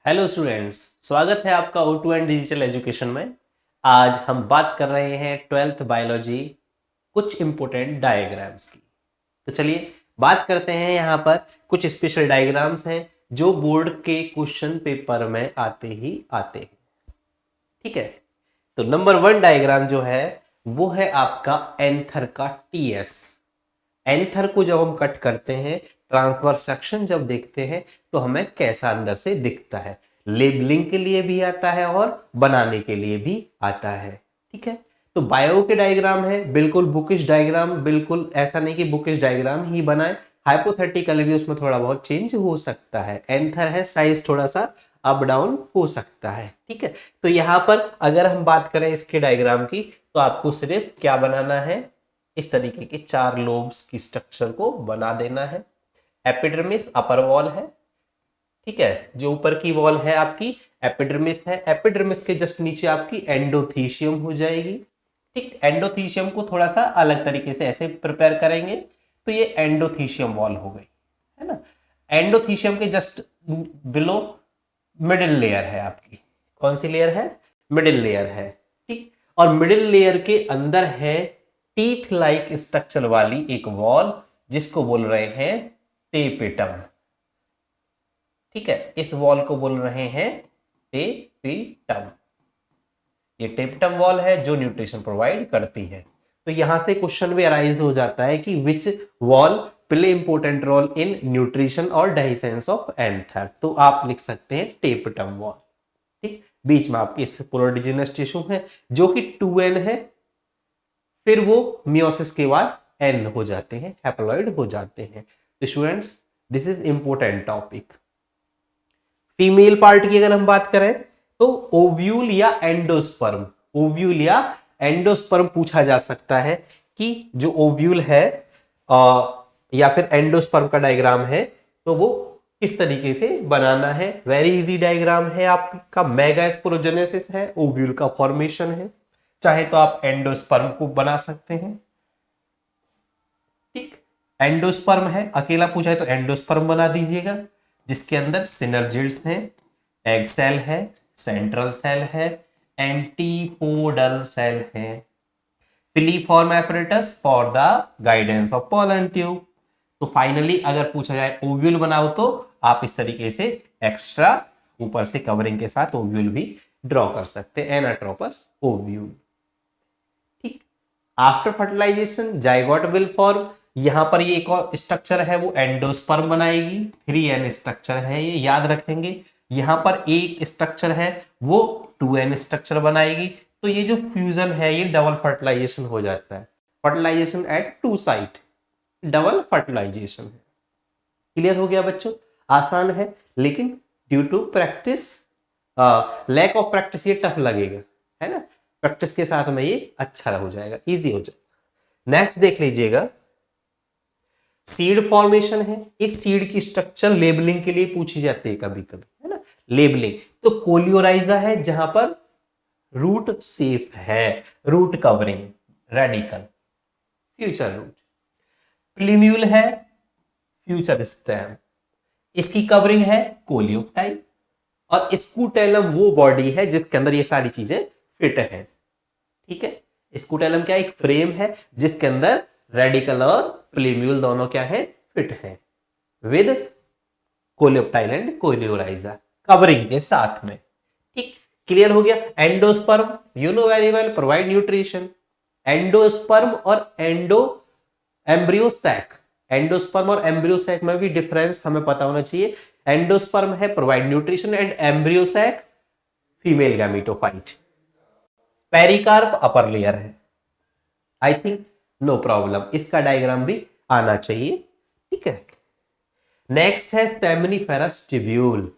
Hello students, स्वागत है आपका O2 एंड डिजिटल एजुकेशन में। आज हम बात कर रहे हैं 12th बायोलॉजी कुछ इंपोर्टेंट डायग्राम्स की। तो चलिए बात करते हैं। यहाँ पर कुछ स्पेशल डायग्राम्स हैं जो बोर्ड के क्वेश्चन पेपर में आते ही आते हैं। ठीक है, तो नंबर 1 डायग्राम जो है वो है आपका एंथर का TS। एंथर को जब हम कट करते हैं, ट्रांसवर्स सेक्शन जब देखते हैं तो हमें कैसा अंदर से दिखता है। लेबलिंग के लिए भी आता है और बनाने के लिए भी आता है। ठीक है, तो बायो के डायग्राम है, बिल्कुल बुकिश डायग्राम, बिल्कुल ऐसा नहीं कि बुकिश डायग्राम ही बनाए, हाइपोथेटिकल भी उसमें थोड़ा बहुत चेंज हो सकता है। एंथर है, साइज थोड़ा सा अप डाउन हो सकता है। ठीक है, तो यहां पर अगर हम बात करें इसके डायग्राम की तो आपको सिर्फ क्या बनाना है, इस तरीके के 4 लोब्स की स्ट्रक्चर को बना देना है। एपिडर्मिस अपर वॉल है। ठीक है, जो ऊपर की वॉल है आपकी एपिडर्मिस है। एपिडर्मिस के जस्ट नीचे आपकी एंडोथीशियम हो जाएगी। ठीक, एंडोथीशियम को थोड़ा सा अलग तरीके से ऐसे प्रिपेयर करेंगे तो ये एंडोथीशियम वॉल हो गई, है ना। एंडोथीशियम के जस्ट बिलो मिडिल लेयर है आपकी। कौन सी लेयर है? मिडिल लेयर है। ठीक, और मिडिल लेयर के अंदर है टीथ लाइक स्ट्रक्चर वाली एक वॉल जिसको बोल रहे हैं टेपिटम। ठीक है, इस वॉल को बोल रहे हैं टेपिटम। ये टेपिटम वॉल है जो न्यूट्रिशन प्रोवाइड करती है। तो यहां से क्वेश्चन भी अराइज हो जाता है कि which wall play important role in nutrition और डाइजेशन ऑफ एंथर। तो आप लिख सकते हैं टेपिटम वॉल। ठीक, बीच में आपकी स्पोरोडिजिनस टिश्यू है जो कि 2n है, फिर वो मियोसिस के बाद n हो जाते हैं, हैप्लॉइड हो जाते हैं। तो students, this is important topic. Female part की अगर हम बात करें तो ओव्यूल या एंडोस्पर्म, ओव्यूल या एंडोस्पर्म पूछा जा सकता है कि जो ओव्यूल है या फिर एंडोस्पर्म का डायग्राम है तो वो किस तरीके से बनाना है। वेरी इजी डायग्राम है आपका। मेगा स्पोरोजेनेसिस है, ओव्यूल का फॉर्मेशन है। चाहे तो आप एंडोस्पर्म को बना सकते हैं। ठीक, एंडोस्पर्म है, अकेला पूछा है तो एंडोस्पर्म बना दीजिएगा जिसके अंदर सिनर्जिड्स हैं, एग सेल है, सेंट्रल सेल है, एंटीपोडल सेल है, filiform apparatus for the guidance of pollen tube. तो फाइनली अगर पूछा जाए ओव्यूल बनाओ तो आप इस तरीके से एक्स्ट्रा ऊपर से कवरिंग के साथ ओव्यूल भी ड्रॉ कर सकते हैं, एनाट्रोपस ओव्यूल। ठीक, after fertilization zygote will form. यहां पर ये एक और स्ट्रक्चर है वो एंडोस्पर्म बनाएगी। 3n स्ट्रक्चर है, ये याद रखेंगे। यहां पर एक स्ट्रक्चर है वो 2n स्ट्रक्चर बनाएगी। तो ये जो फ्यूजन है ये डबल फर्टिलाइजेशन हो जाता है। Fertilization at 2 site, double fertilization है। क्लियर हो गया बच्चों? आसान है, लेकिन due to practice, lack of practice ये टफ लगेगा, है ना। प्रैक्टिस के साथ में ये अच्छा हो जाएगा, इजी हो जाएगा। नेक्स्ट देख लीजिएगा, सीड फॉर्मेशन है। इस सीड की स्ट्रक्चर लेबलिंग के लिए पूछी जाती है कभी कभी, है ना। लेबलिंग तो कोलियोराइजा है जहां पर रूट सेफ है, root covering, radicle, future root. Plumule है, फ्यूचर स्टेम, इसकी कवरिंग है कोलियोटाइप। और स्कूटेलम वो बॉडी है जिसके अंदर ये सारी चीजें फिट है। ठीक है, स्कूटेलम क्या, एक फ्रेम है जिसके अंदर रेडिकल और प्लीम्यूल दोनों क्या है, फिट है with coleoptile and coleorhiza covering के साथ में। ठीक, क्लियर हो गया। Endosperm you know very well, provide nutrition. Endosperm और एम्ब्रियोसैक, एंडोस्पर्म और एम्ब्रियोसैक में भी डिफरेंस हमें पता होना चाहिए। एंडोस्पर्म है provide nutrition and embryo sac female gametophyte. Pericarp upper layer है। आई थिंक नो प्रॉब्लम, इसका डायग्राम भी आना चाहिए। ठीक है, नेक्स्ट है सेमिनिफेरस ट्यूब्यूल।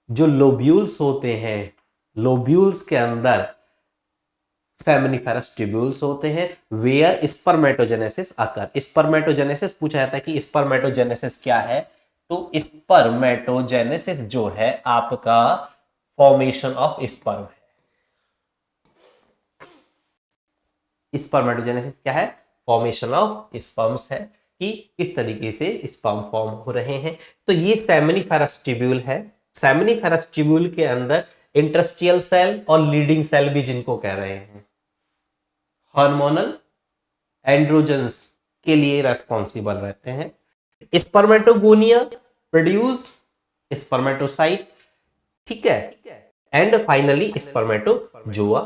जो लोब्यूल्स होते हैं, लोब्यूल्स के अंदर सेमिनिफेरस ट्यूब्यूल्स होते हैं वेयर स्पर्मेटोजेनेसिस अकर। स्पर्मेटोजेनेसिस पूछा जाता है कि स्पर्मेटोजेनेसिस क्या है। तो स्पर्मेटोजेनेसिस जो है आपका फॉर्मेशन ऑफ स्पर्म है। स्पर्मेटोजेनेसिस क्या है? फॉर्मेशन ऑफ स्पर्म्स है कि किस तरीके से स्पर्म फॉर्म हो रहे हैं। तो ये सेमिनिफेरस ट्यूब्यूल है। सेमिनिफेरस ट्यूब्यूल के अंदर इंटरस्टिशियल सेल और लीडिंग सेल भी जिनको कह रहे हैं हार्मोनल एंड्रोजन्स के लिए रेस्पॉन्सिबल रहते हैं। स्पर्मेटोगोनिया प्रोड्यूस स्पर्मेटोसाइट, ठीक है, and finally spermatozoa.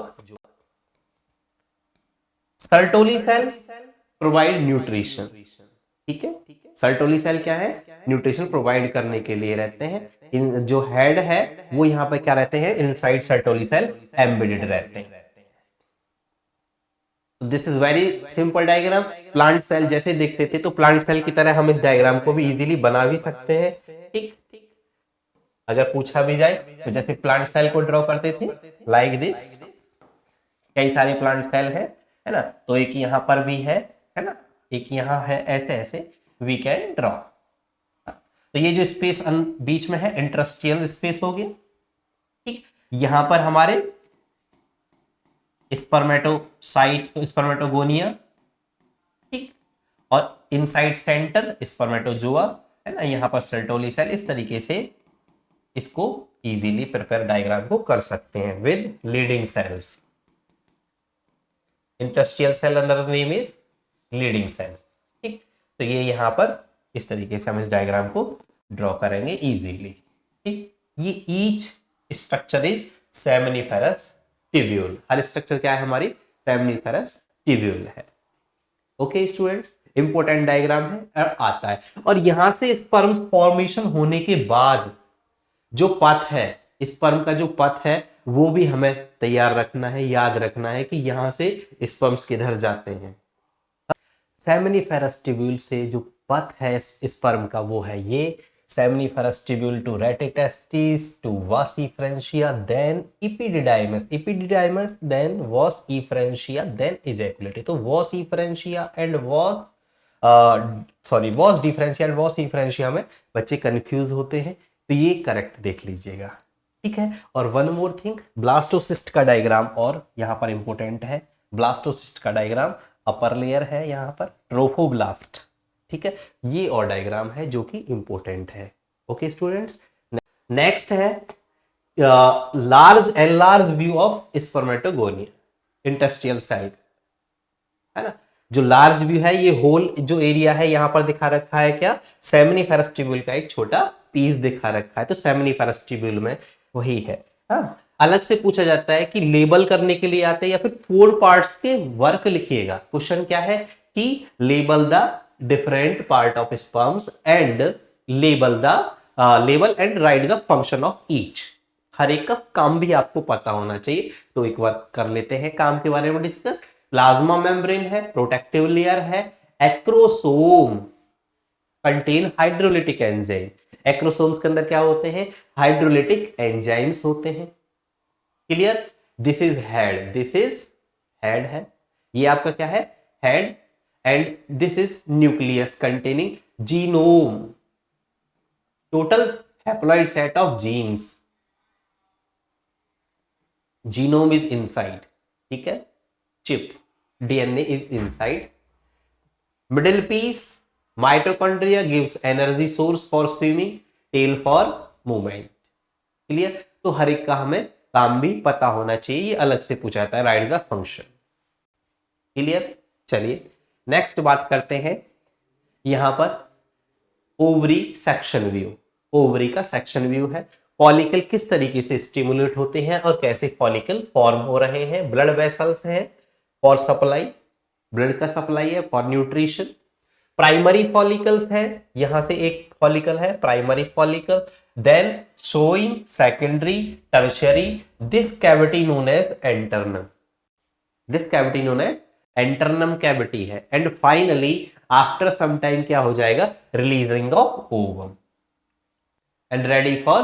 Sertoli cell provide nutrition, ठीक है, सर्टोली सेल क्या है, न्यूट्रिशन प्रोवाइड करने के लिए रहते हैं। इन जो हेड है वो यहाँ पे क्या रहते हैं, इनसाइड सर्टोली सेल एम्बेडेड रहते हैं। This is very simple diagram. Plant cell जैसे देखते थे तो प्लांट सेल की तरह हम इस डायग्राम को भी इजीली बना भी सकते हैं, ठीक। अगर पूछा भी जाए तो जैसे प्लांट सेल को ड्रॉ करते थे लाइक दिस, कई सारे प्लांट सेल है ना, तो एक यहाँ पर भी है ना, एक यहाँ है, ऐसे ऐसे वी कैन ड्रॉ। तो ये जो स्पेस बीच में है इंटरस्टिशियल स्पेस हो गया, ठीक। यहां पर हमारे स्पर्मेटोसाइट स्पर्मेटोगोनिया, ठीक, और इनसाइड सेंटर स्पर्मेटोजोआ, है ना, यहां पर सर्टोली सेल। इस तरीके से इसको इजीली प्रिपेयर डायग्राम को कर सकते हैं with Leydig cells. Interstitial cell अंदर नेम इज लीडिंग सेल्स, ठीक। तो ये यहां पर इस तरीके से हम इस डायग्राम को ड्रॉ करेंगे इजीली, ठीक। ये each structure is seminiferous tubule, her structure क्या है हमारी, सेमिनिफेरस ट्यूब्यूल है। ओके स्टूडेंट्स, इंपॉर्टेंट डायग्राम है और आता है। और यहां से स्पर्म फॉर्मेशन होने के बाद जो पथ है, स्पर्म का जो पथ है वो भी हमें तैयार रखना है, याद रखना है कि यहां से स्पर्म्स किधर जाते हैं। सेमिनिफेरस ट्यूब्यूल से जो पथ है स्पर्म का वो है ये seminiferous tubule to rete testis to vas efferentia then इपिडिडाइमस then वास इफ्रेंशिया देन इजैकुलेटे। तो वास इफ्रेंशिया एंड वास वास डिफरेंशिया एंड वास इफ्रेंशिया में बच्चे कंफ्यूज होते हैं, तो ये करेक्ट देख लीजिएगा, ठीक है। और वन मोर थिंग, ब्लास्टोसिस्ट का डायग्राम और यहां पर इंपॉर्टेंट है। ब्लास्टोसिस्ट का डायग्राम अपर लेयर है, यहां पर ट्रोफोब्लास्ट, ठीक है, ये और डायग्राम है जो कि इंपॉर्टेंट है। ओके स्टूडेंट्स, नेक्स्ट है large enlarge view of spermatogonia interstitial cell, है ना। जो लार्ज व्यू है, ये होल जो एरिया है यहां पर दिखा रखा है क्या, सेमिनिफेरस ट्यूब्यूल का एक छोटा पीस दिखा रखा है, तो सेमिनिफेरस ट्यूब्यूल में वही है। हाँ, अलग से पूछा जाता है कि लेबल करने के लिए आते हैं या फिर 4 पार्ट्स के वर्क लिखिएगा। क्वेश्चन क्या है कि label the different part of sperms and label and write the function of each. हर एक का काम भी आपको पता होना चाहिए, तो एक बार कर लेते हैं काम के बारे में डिस्कस। प्लाज्मा मेम्ब्रेन है, प्रोटेक्टिव लेयर है, acrosome contain hydrolytic enzyme. Acrosomes के अंदर क्या होते हैं, हाइड्रोलिटिक एंजाइम्स होते हैं। Clear, this is head, this is head है, ये आपका क्या है, head, and this is nucleus containing genome, total haploid set of genes, genome is inside, ठीक है, chip DNA is inside. Middle piece mitochondria gives energy source for swimming, tail for movement. Clear, तो हर एक का हमें काम भी पता होना चाहिए, ये अलग से पूछा जाता है, राइट द फंक्शन। क्लियर, चलिए नेक्स्ट बात करते हैं यहां पर ओवरी सेक्शन व्यू। ओवरी का सेक्शन व्यू है, फॉलिकल किस तरीके से स्टिमुलेट होते हैं और कैसे फॉलिकल फॉर्म हो रहे हैं। ब्लड वेसल्स हैं फॉर सप्लाई, ब्लड का सप्लाई है फॉर न्यूट्रिशन। प्राइमरी फॉलिकल्स है, यहां से एक फॉलिकल है primary follicle, then showing secondary, tertiary, this cavity known as antrum, this cavity known as antrum cavity है, and finally after some time क्या हो जाएगा, releasing of ovum and ready for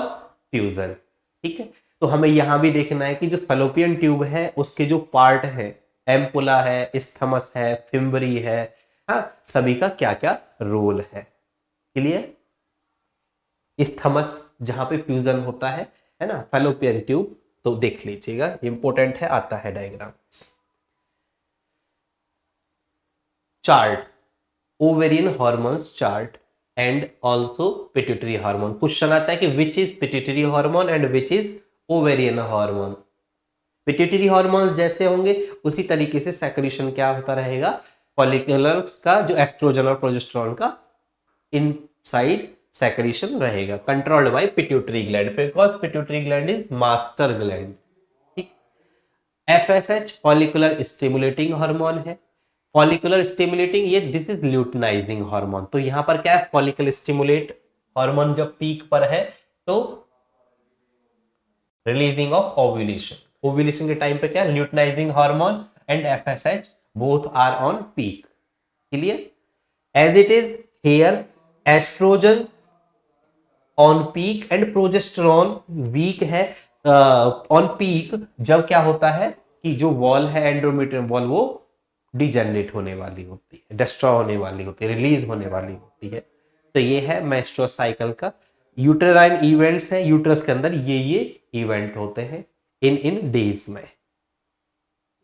fusion. ठीक है, तो हमें यहां भी देखना है कि जो फैलोपियन ट्यूब है उसके जो पार्ट है, एम्पुला है, इस्थमस है, फिम्बरी है, हाँ, सभी का क्या क्या रोल है। क्लियर, इस्थमस जहां पे फ्यूजन होता है ना, फैलोपियन ट्यूब, तो देख लीजिएगा, इंपॉर्टेंट है, आता है diagram. Chart, ovarian hormones chart and also pituitary hormone. Question आता है कि which is pituitary hormone and which is ovarian hormone. Pituitary hormones जैसे होंगे उसी तरीके से सेक्रेशन क्या होता रहेगा, फॉलिकुलर्स का जो एस्ट्रोजन और प्रोजेस्टेरॉन का इनसाइड सेक्रेशन रहेगा, controlled by pituitary gland, because pituitary gland is master gland. ठीक। एफएसएच फॉलिकुलर स्टिमुलेटिंग हार्मोन है। फॉलिकुलर स्टिमुलेटिंग ये दिस इज ल्यूटिनाइजिंग हार्मोन। तो यहां पर क्या है, फॉलिकल स्टिमुलेट हार्मोन जब पीक पर है तो रिलीजिंग ऑफ ओव्यूलेशन, ओव्यूलेशन के टाइम पे क्या luteinising hormone and FSH both are on peak. Clear. As it is here oestrogen on peak and progesterone week है ऑन पीक। जब क्या होता है कि जो वॉल है एंडोमेट्रियम वॉल वो डिजेनरेट होने वाली होती है, डिस्ट्रॉय होने वाली होती है, रिलीज होने वाली होती है। तो ये है मेंस्ट्रुअल साइकिल का यूटेराइन इवेंट्स है, यूट्रस के अंदर ये इवेंट होते हैं इन इन डेज में।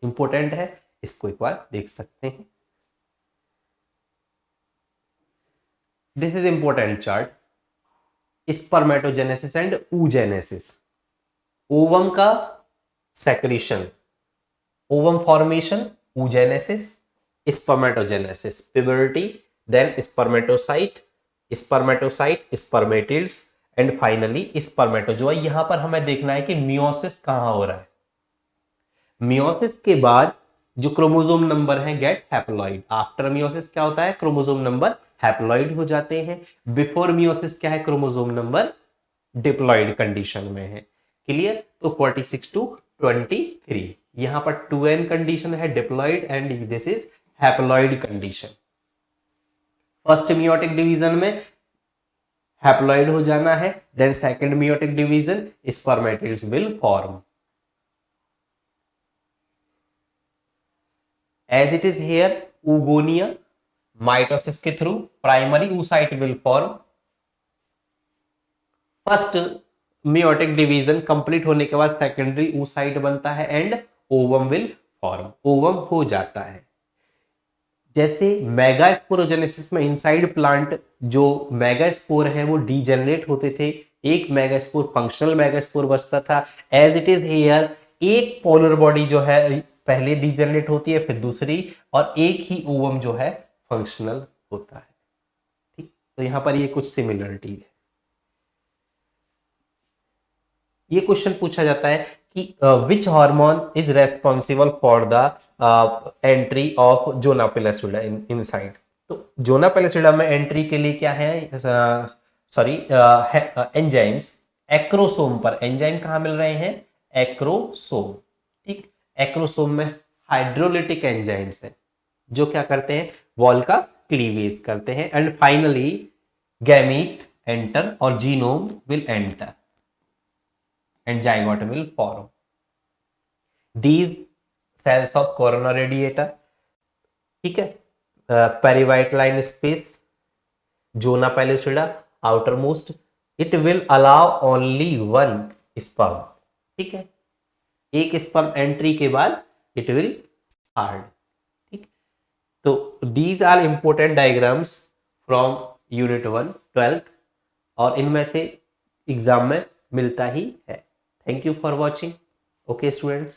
इंपॉर्टेंट है, इसको एक बार देख सकते हैं। This is important chart, spermatogenesis and oogenesis। Ovum का secretion, ovum formation, oogenesis, spermatogenesis, puberty, then spermatocyte, spermatocyte, spermatids and finally spermatozoa. यहां पर हमें देखना है कि मियोसिस कहां हो रहा है। मियोसिस के बाद जो क्रोमोसोम नंबर है गेट हैप्लॉइड। आफ्टर मियोसिस क्या होता है, क्रोमोसोम नंबर हैप्लॉइड हो जाते हैं। बिफोर मियोसिस क्या है, क्रोमोसोम नंबर डिप्लॉइड कंडीशन में है। क्लियर। तो 46 टू 23 यहां पर 2n कंडीशन है diploid and this is haploid condition. First meiotic division में हैप्लॉइड हो जाना है, then second meiotic division spermatids will form. As it is here oogonia, mitosis के through primary oocyte will form. First meiotic division complete होने के बाद secondary oocyte बनता है and ovum will form, ovum हो जाता है। जैसे मेगास्पोरोजेनेसिस में इनसाइड प्लांट जो मेगास्पोर है वो डीजेनरेट होते थे, एक मेगास्पोर फंक्शनल मेगास्पोर बचता था। एज इट इज हियर एक पोलर बॉडी जो है पहले डीजेनरेट होती है फिर दूसरी, और एक ही ओवम जो है फंक्शनल होता है। ठीक। तो यहां पर ये कुछ सिमिलरिटी है। ये क्वेश्चन पूछा जाता है कि which hormone is responsible for the entry of zona pellucida inside. तो जोना पेलिसिडा में एंट्री के लिए क्या है, सॉरी एंजाइम्स एक्रोसोम पर। एंजाइम कहां मिल रहे हैं, एक्रोसोम। ठीक। एक्रोसोम में हाइड्रोलिटिक एंजाइम्स है जो क्या करते हैं, वॉल का क्लीवेज करते हैं एंड फाइनली गैमीट एंटर और genome will enter and zygote will form. These cells of corona radiata, ठीक है, perivitline space, zona pellucida outermost, it will allow only one sperm। ठीक है, एक स्पर्म एंट्री के बाद it will hard। ठीक। तो these are important diagrams from unit 1 12th और इनमें से एग्जाम में मिलता ही है। Thank you for watching. Okay, students.